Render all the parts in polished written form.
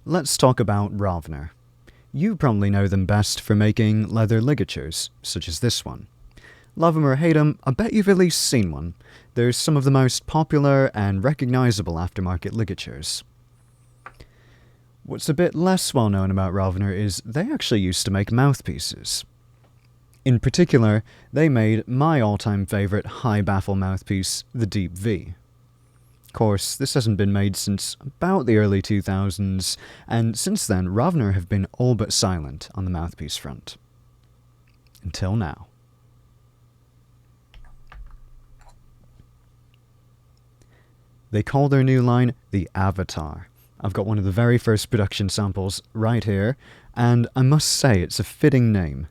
Let's talk about Rovner. You probably know them best for making leather ligatures, such as this one. Love 'em or hate 'em, I bet you've at least seen one. They're some of the most popular and recognizable aftermarket ligatures. What's a bit less well known about Rovner is they actually used to make mouthpieces. In particular, they made my all-time favorite high baffle mouthpiece, the Deep V. Of course, this hasn't been made since about the early 2000s, and since then, Rovner have been all but silent on the mouthpiece front. Until now. They call their new line the Avatar. I've got one of the very first production samples right here, and I must say it's a fitting name,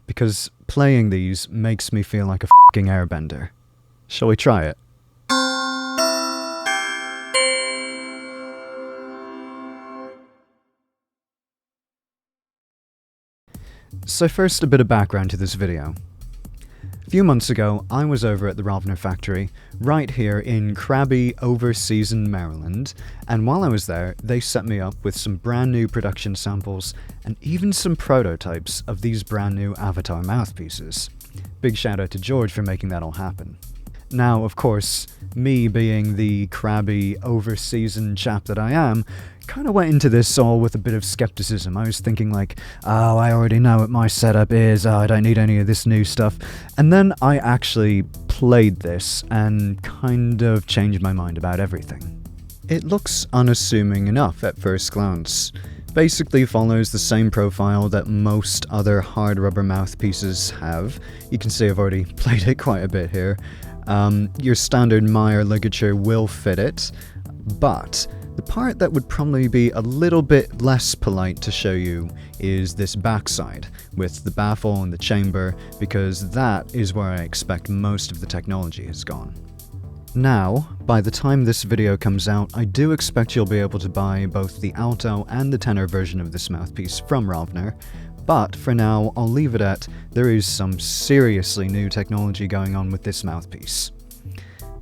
because playing these makes me feel like a f***ing airbender. Shall we try it? So first, a bit of background to this video. A few months ago, I was over at the Rovner factory, right here in crabby, overseasoned Maryland, and while I was there, they set me up with some brand new production samples, and even some prototypes of these brand new Avatar mouthpieces. Big shout out to George for making that all happen. Now, of course, me being the crabby, overseasoned chap that I am, kind of went into this all with a bit of skepticism. I was thinking like, oh, I already know what my setup is, I don't need any of this new stuff. And then I actually played this and kind of changed my mind about everything. It looks unassuming enough at first glance. Basically follows the same profile that most other hard rubber mouthpieces have. You can see I've already played it quite a bit here. Your standard Meyer ligature will fit it, but the part that would probably be a little bit less polite to show you is this backside, with the baffle and the chamber, because that is where I expect most of the technology has gone. Now, by the time this video comes out, I do expect you'll be able to buy both the alto and the tenor version of this mouthpiece from Rovner, but for now, I'll leave it at there is some seriously new technology going on with this mouthpiece.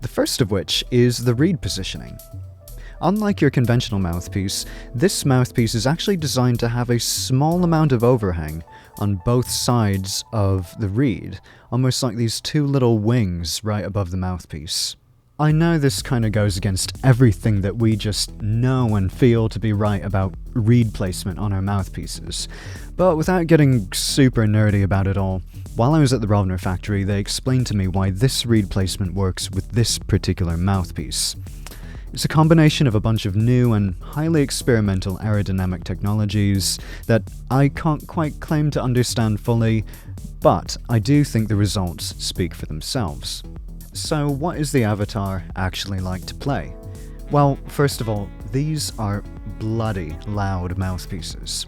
The first of which is the reed positioning. Unlike your conventional mouthpiece, this mouthpiece is actually designed to have a small amount of overhang on both sides of the reed, almost like these two little wings right above the mouthpiece. I know this kind of goes against everything that we just know and feel to be right about reed placement on our mouthpieces, but without getting super nerdy about it all, while I was at the Rovner factory, they explained to me why this reed placement works with this particular mouthpiece. It's a combination of a bunch of new and highly experimental aerodynamic technologies that I can't quite claim to understand fully, but I do think the results speak for themselves. So what is the Avatar actually like to play? Well, first of all, these are bloody loud mouthpieces.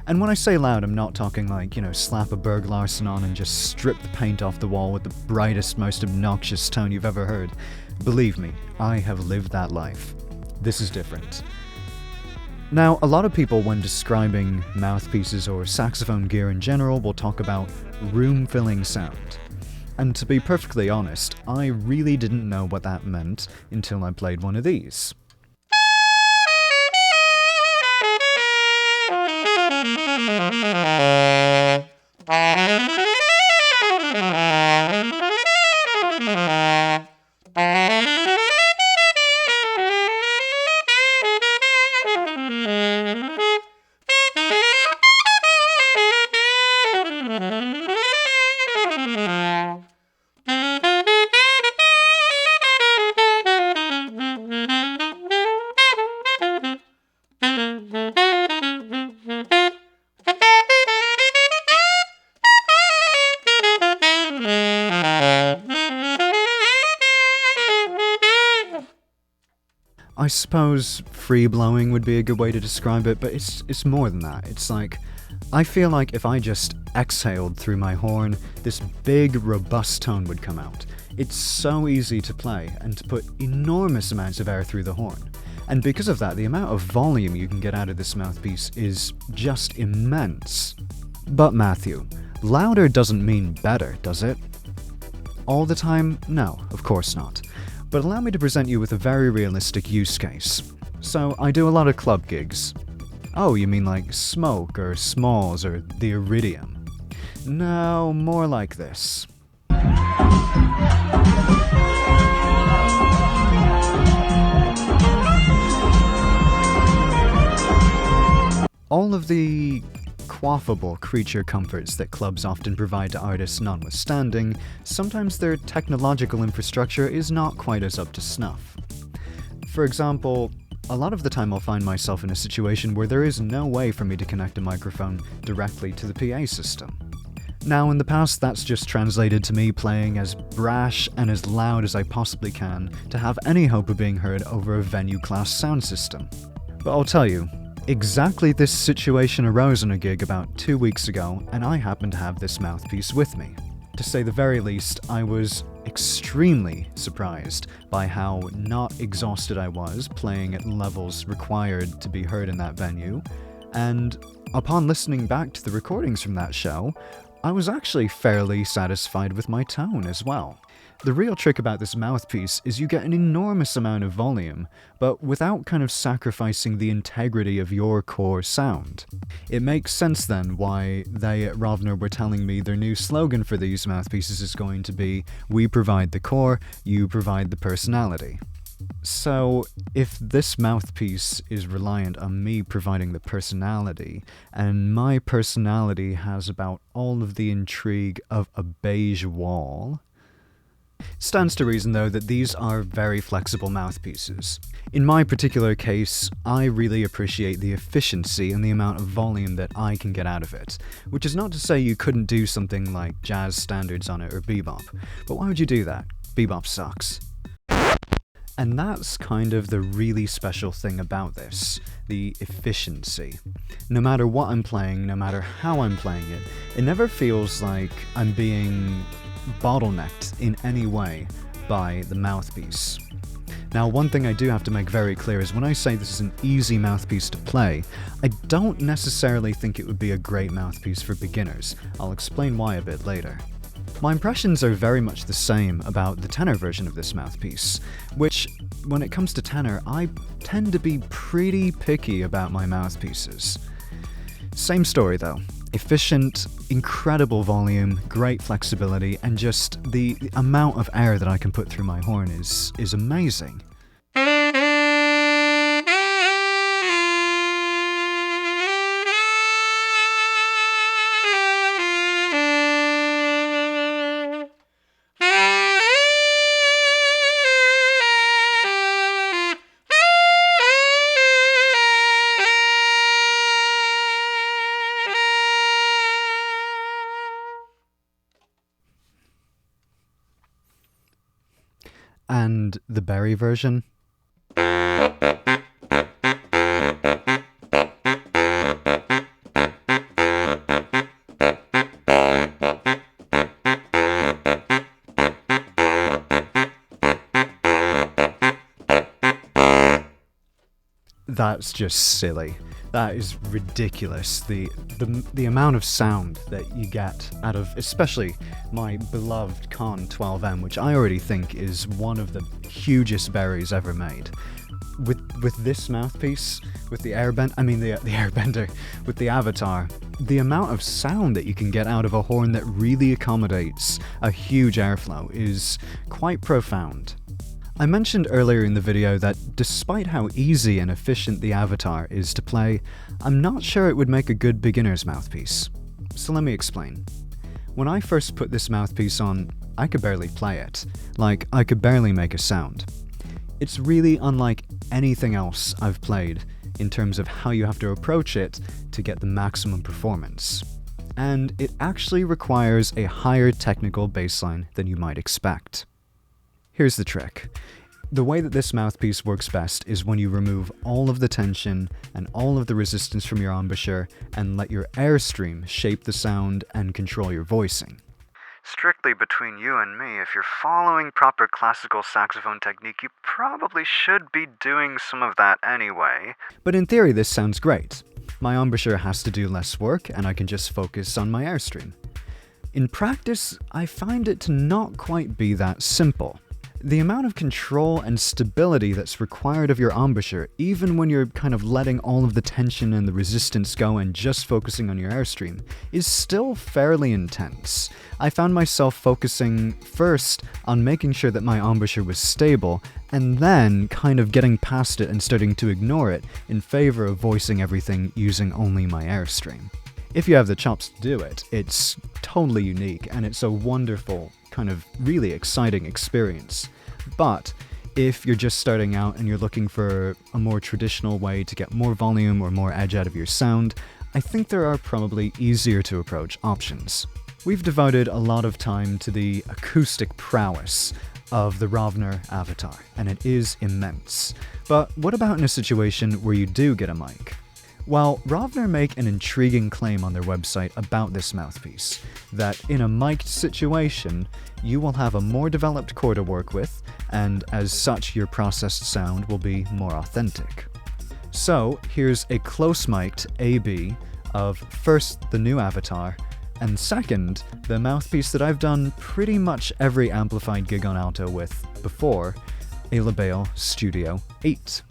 And when I say loud, I'm not talking like, slap a Berg Larsen on and just strip the paint off the wall with the brightest, most obnoxious tone you've ever heard. Believe me, I have lived that life. This is different. Now, a lot of people when describing mouthpieces or saxophone gear in general will talk about room-filling sound. And to be perfectly honest, I really didn't know what that meant until I played one of these. I suppose free blowing would be a good way to describe it, but it's more than that. It's like, I feel like if I just exhaled through my horn, this big, robust tone would come out. It's so easy to play and to put enormous amounts of air through the horn. And because of that, the amount of volume you can get out of this mouthpiece is just immense. But Matthew, louder doesn't mean better, does it? All the time? No, of course not. But allow me to present you with a very realistic use case. So I do a lot of club gigs. Oh, you mean like smoke or smalls or the iridium? No, more like this. All of the quaffable creature comforts that clubs often provide to artists notwithstanding, sometimes their technological infrastructure is not quite as up to snuff. For example, a lot of the time I'll find myself in a situation where there is no way for me to connect a microphone directly to the PA system. Now, in the past, that's just translated to me playing as brash and as loud as I possibly can to have any hope of being heard over a venue-class sound system. But I'll tell you, exactly this situation arose on a gig about 2 weeks ago, and I happened to have this mouthpiece with me. To say the very least, I was extremely surprised by how not exhausted I was playing at levels required to be heard in that venue, and upon listening back to the recordings from that show, I was actually fairly satisfied with my tone as well. The real trick about this mouthpiece is you get an enormous amount of volume, but without kind of sacrificing the integrity of your core sound. It makes sense then why they at Rovner were telling me their new slogan for these mouthpieces is going to be, "We provide the core, you provide the personality." So, if this mouthpiece is reliant on me providing the personality, and my personality has about all of the intrigue of a beige wall, stands to reason though that these are very flexible mouthpieces. In my particular case, I really appreciate the efficiency and the amount of volume that I can get out of it, which is not to say you couldn't do something like jazz standards on it or bebop, but why would you do that? Bebop sucks. And that's kind of the really special thing about this, the efficiency. No matter what I'm playing, no matter how I'm playing it, it never feels like I'm being bottlenecked in any way by the mouthpiece. Now, one thing I do have to make very clear is when I say this is an easy mouthpiece to play, I don't necessarily think it would be a great mouthpiece for beginners. I'll explain why a bit later. My impressions are very much the same about the tenor version of this mouthpiece, which, when it comes to tenor, I tend to be pretty picky about my mouthpieces. Same story though. Efficient, incredible volume, great flexibility, and just the amount of air that I can put through my horn is amazing. And the Berry version? That's just silly. That is ridiculous. The amount of sound that you get out of, especially my beloved Con 12M, which I already think is one of the hugest berries ever made. With this mouthpiece, with the airbender, with the Avatar, the amount of sound that you can get out of a horn that really accommodates a huge airflow is quite profound. I mentioned earlier in the video that despite how easy and efficient the Avatar is to play, I'm not sure it would make a good beginner's mouthpiece. So let me explain. When I first put this mouthpiece on, I could barely play it. Like, I could barely make a sound. It's really unlike anything else I've played in terms of how you have to approach it to get the maximum performance. And it actually requires a higher technical baseline than you might expect. Here's the trick. The way that this mouthpiece works best is when you remove all of the tension and all of the resistance from your embouchure and let your airstream shape the sound and control your voicing. Strictly between you and me, if you're following proper classical saxophone technique, you probably should be doing some of that anyway. But in theory, this sounds great. My embouchure has to do less work and I can just focus on my airstream. In practice, I find it to not quite be that simple. The amount of control and stability that's required of your embouchure, even when you're kind of letting all of the tension and the resistance go and just focusing on your airstream, is still fairly intense. I found myself focusing first on making sure that my embouchure was stable, and then kind of getting past it and starting to ignore it in favor of voicing everything using only my airstream. If you have the chops to do it, it's totally unique, and it's a wonderful, kind of really exciting experience. But if you're just starting out and you're looking for a more traditional way to get more volume or more edge out of your sound, I think there are probably easier to approach options. We've devoted a lot of time to the acoustic prowess of the Rovner Avatar, and it is immense. But what about in a situation where you do get a mic? Well, Rovner make an intriguing claim on their website about this mouthpiece, that in a mic'd situation, you will have a more developed core to work with, and as such your processed sound will be more authentic. So here's a close mic'd A-B of first the new Avatar, and second, the mouthpiece that I've done pretty much every amplified gig on alto with before, a Labale Studio 8.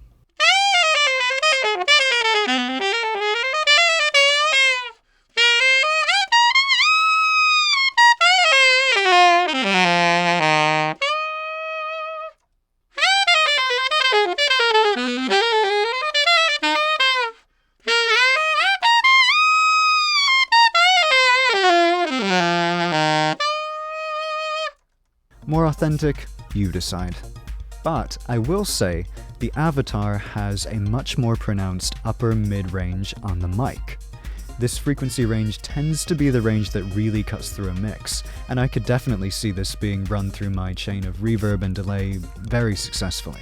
More authentic? You decide. But I will say, the Avatar has a much more pronounced upper mid-range on the mic. This frequency range tends to be the range that really cuts through a mix, and I could definitely see this being run through my chain of reverb and delay very successfully.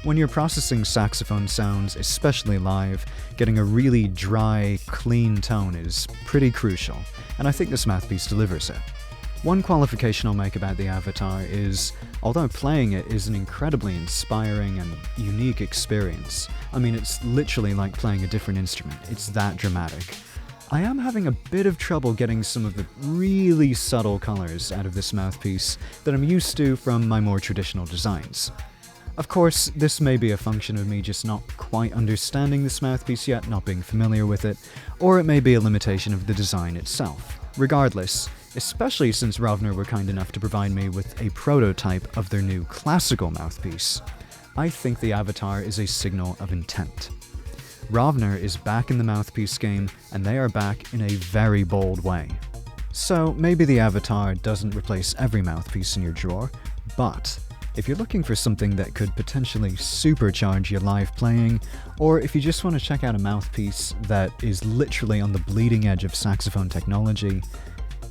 When you're processing saxophone sounds, especially live, getting a really dry, clean tone is pretty crucial, and I think this mouthpiece delivers it. One qualification I'll make about the Avatar is, although playing it is an incredibly inspiring and unique experience, I mean it's literally like playing a different instrument, it's that dramatic, I am having a bit of trouble getting some of the really subtle colors out of this mouthpiece that I'm used to from my more traditional designs. Of course, this may be a function of me just not quite understanding this mouthpiece yet, not being familiar with it, or it may be a limitation of the design itself. Regardless, especially since Rovner were kind enough to provide me with a prototype of their new classical mouthpiece, I think the Avatar is a signal of intent. Rovner is back in the mouthpiece game, and they are back in a very bold way. So maybe the Avatar doesn't replace every mouthpiece in your drawer, but if you're looking for something that could potentially supercharge your live playing, or if you just want to check out a mouthpiece that is literally on the bleeding edge of saxophone technology,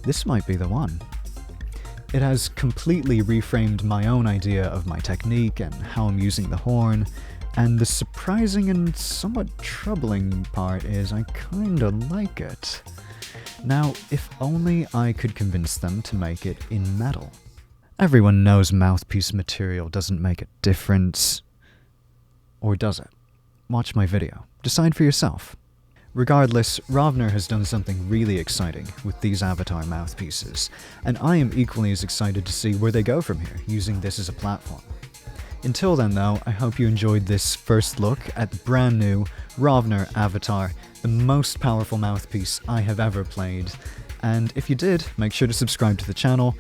this might be the one. It has completely reframed my own idea of my technique and how I'm using the horn, and the surprising and somewhat troubling part is I kinda like it. Now, if only I could convince them to make it in metal. Everyone knows mouthpiece material doesn't make a difference. Or does it? Watch my video. Decide for yourself. Regardless, Rovner has done something really exciting with these Avatar mouthpieces, and I am equally as excited to see where they go from here, using this as a platform. Until then though, I hope you enjoyed this first look at the brand new Rovner Avatar, the most powerful mouthpiece I have ever played, and if you did, make sure to subscribe to the channel.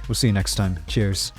We'll see you next time. Cheers.